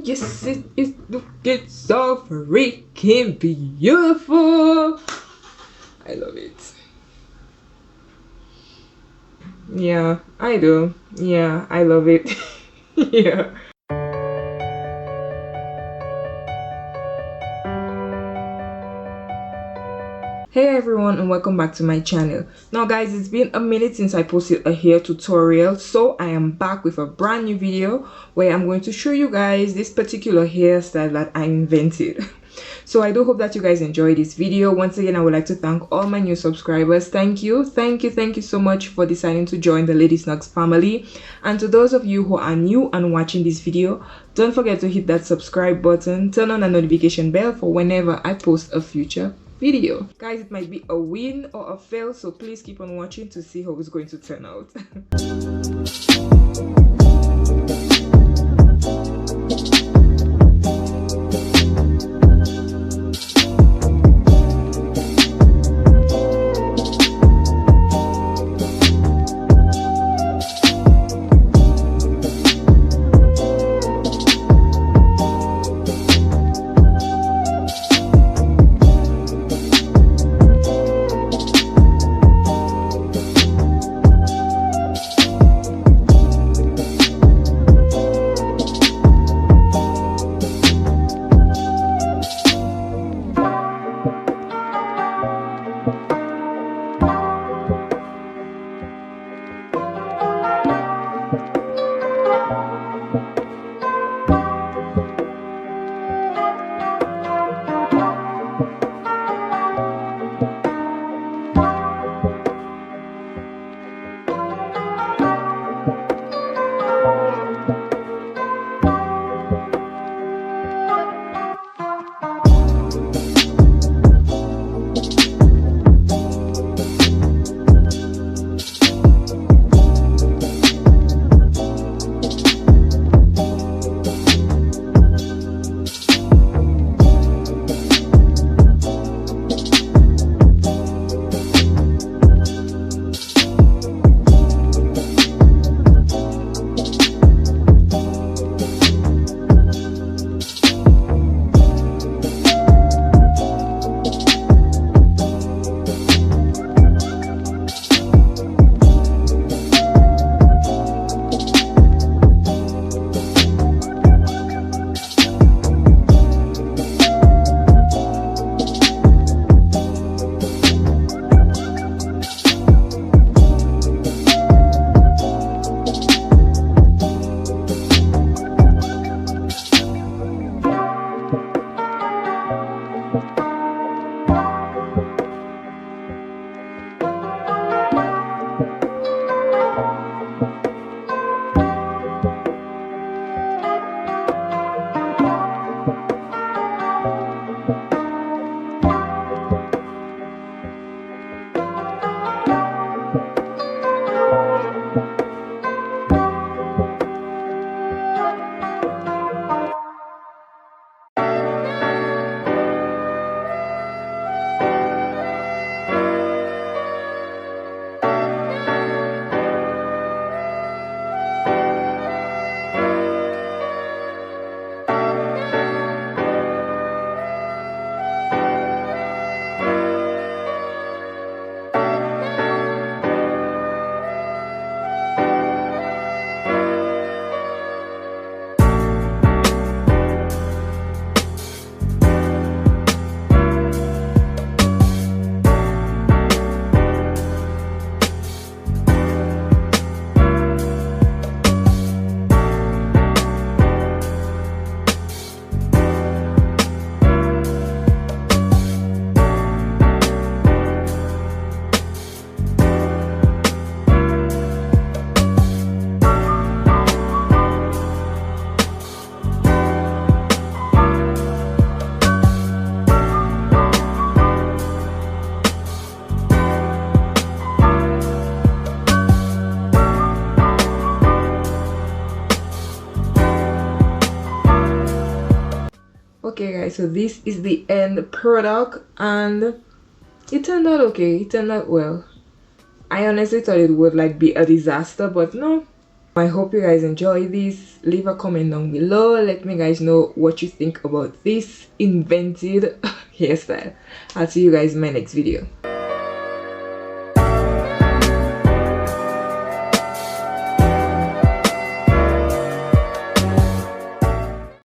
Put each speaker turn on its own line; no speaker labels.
yes, it is looking so freaking beautiful. I love it. Yeah, I do. Yeah, I love it. Yeah. Hey everyone, and welcome back to my channel. Now guys, it's been a minute since I posted a hair tutorial, so I am back with a brand new video where I'm going to show you guys this particular hairstyle that I invented. So I do hope that you guys enjoy this video. Once again, I would like to thank all my new subscribers. Thank you so much for deciding to join the Ladeesnuggz family. And to those of you who are new and watching this video, don't forget to hit that subscribe button, turn on the notification bell for whenever I post a future video. Guys, it might be a win or a fail, so please keep on watching to see how it's going to turn out. Okay guys, so this is the end product and it turned out okay. It turned out well. I honestly thought it would like be a disaster, but no, I hope you guys enjoy this. Leave a comment down below. Let me guys know what you think about this invented hairstyle. I'll see you guys in my next video.